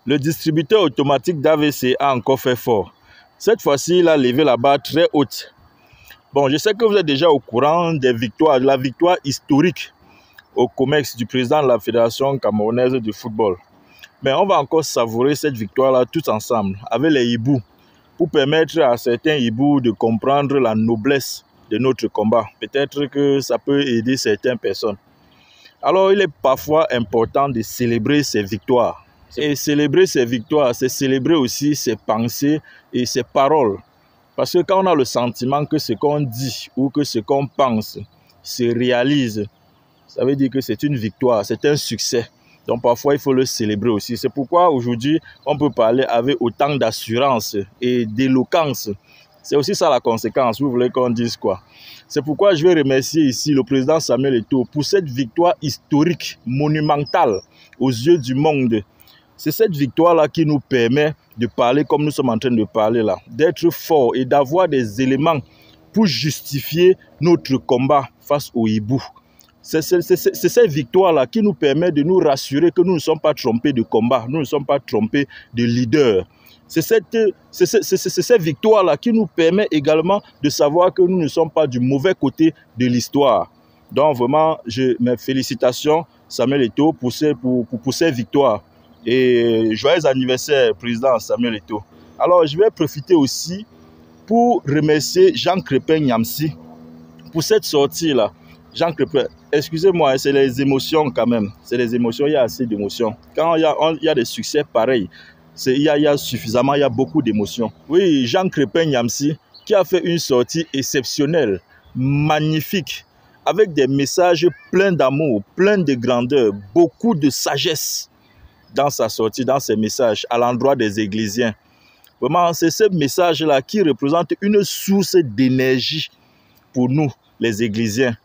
Le distributeur automatique d'AVC a encore fait fort. Cette fois-ci, il a levé la barre très haute. Bon, je sais que vous êtes déjà au courant des victoires, de la victoire historique au COMEX du président de la Fédération camerounaise de football. Mais on va encore savourer cette victoire-là tous ensemble, avec les hiboux, pour permettre à certains hiboux de comprendre la noblesse de notre combat. Peut-être que ça peut aider certaines personnes. Alors, il est parfois important de célébrer ces victoires. Et célébrer ces victoires, c'est célébrer aussi ses pensées et ses paroles. Parce que quand on a le sentiment que ce qu'on dit ou que ce qu'on pense se réalise, ça veut dire que c'est une victoire, c'est un succès. Donc parfois, il faut le célébrer aussi. C'est pourquoi aujourd'hui, on peut parler avec autant d'assurance et d'éloquence. C'est aussi ça la conséquence, vous voulez qu'on dise quoi? C'est pourquoi je vais remercier ici le président Samuel Eto'o pour cette victoire historique, monumentale aux yeux du monde. C'est cette victoire-là qui nous permet de parler comme nous sommes en train de parler là, d'être forts et d'avoir des éléments pour justifier notre combat face aux hiboux. C'est cette victoire-là qui nous permet de nous rassurer que nous ne sommes pas trompés de combat, nous ne sommes pas trompés de leader. C'est cette victoire-là qui nous permet également de savoir que nous ne sommes pas du mauvais côté de l'histoire. Donc vraiment, mes félicitations Samuel Eto'o pour cette victoire. Et joyeux anniversaire, président Samuel Eto'o. Alors, je vais profiter aussi pour remercier Jean Crépin Nyamsi pour cette sortie-là. Jean Crépin, excusez-moi, c'est les émotions quand même. C'est les émotions, il y a assez d'émotions. Quand il y a des succès pareils, il y a beaucoup d'émotions. Oui, Jean Crépin Nyamsi qui a fait une sortie exceptionnelle, magnifique, avec des messages pleins d'amour, pleins de grandeur, beaucoup de sagesse dans sa sortie, dans ses messages à l'endroit des Églisiens. Vraiment, c'est ce message-là qui représente une source d'énergie pour nous, les Églisiens.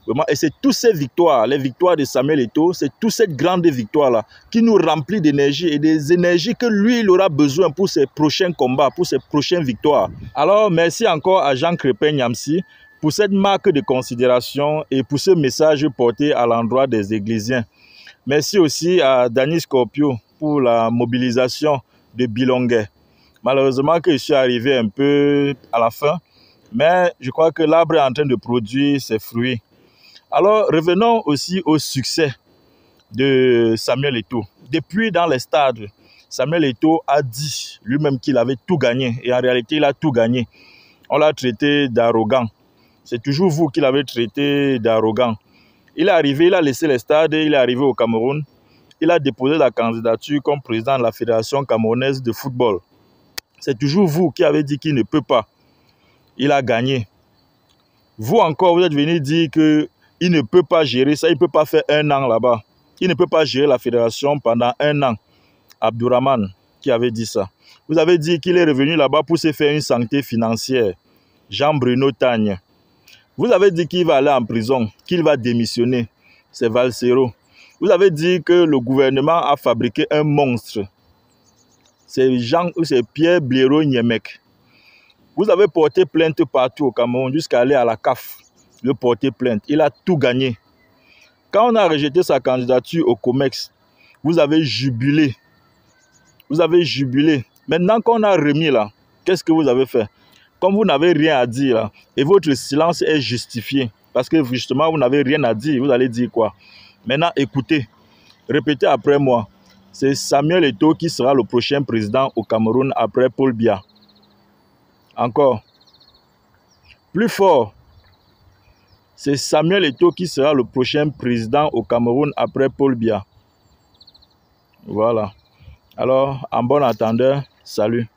Vraiment, et c'est toutes ces victoires, les victoires de Samuel Eto'o, c'est toute cette grande victoire-là qui nous remplit d'énergie et des énergies que lui, il aura besoin pour ses prochains combats, pour ses prochaines victoires. Alors, merci encore à Jean Crépin Nyamsi pour cette marque de considération et pour ce message porté à l'endroit des Églisiens. Merci aussi à Danny Scorpio pour la mobilisation de Bilongué. Malheureusement que je suis arrivé un peu à la fin, mais je crois que l'arbre est en train de produire ses fruits. Alors revenons aussi au succès de Samuel Eto'o. Depuis dans les stades, Samuel Eto'o a dit lui-même qu'il avait tout gagné et en réalité il a tout gagné. On l'a traité d'arrogant. C'est toujours vous qui l'avez traité d'arrogant. Il est arrivé, il a laissé les stades, il est arrivé au Cameroun. Il a déposé la candidature comme président de la Fédération camerounaise de football. C'est toujours vous qui avez dit qu'il ne peut pas. Il a gagné. Vous encore, vous êtes venu dire qu'il ne peut pas gérer ça, il ne peut pas faire un an là-bas. Il ne peut pas gérer la fédération pendant un an. Abdourahmane qui avait dit ça. Vous avez dit qu'il est revenu là-bas pour se faire une santé financière. Jean-Bruno Tagne. Vous avez dit qu'il va aller en prison, qu'il va démissionner. C'est Valsero. Vous avez dit que le gouvernement a fabriqué un monstre. C'est Pierre Blaireau Niemek. Vous avez porté plainte partout au Cameroun jusqu'à aller à la CAF. Le porter plainte. Il a tout gagné. Quand on a rejeté sa candidature au COMEX, vous avez jubilé. Vous avez jubilé. Maintenant qu'on a remis là, qu'est-ce que vous avez fait? Comme vous n'avez rien à dire là, et votre silence est justifié, parce que justement vous n'avez rien à dire, vous allez dire quoi? Maintenant écoutez, répétez après moi, c'est Samuel Eto'o qui sera le prochain président au Cameroun après Paul Biya. Encore. Plus fort, c'est Samuel Eto'o qui sera le prochain président au Cameroun après Paul Biya. Voilà. Alors, en bon entendeur, salut.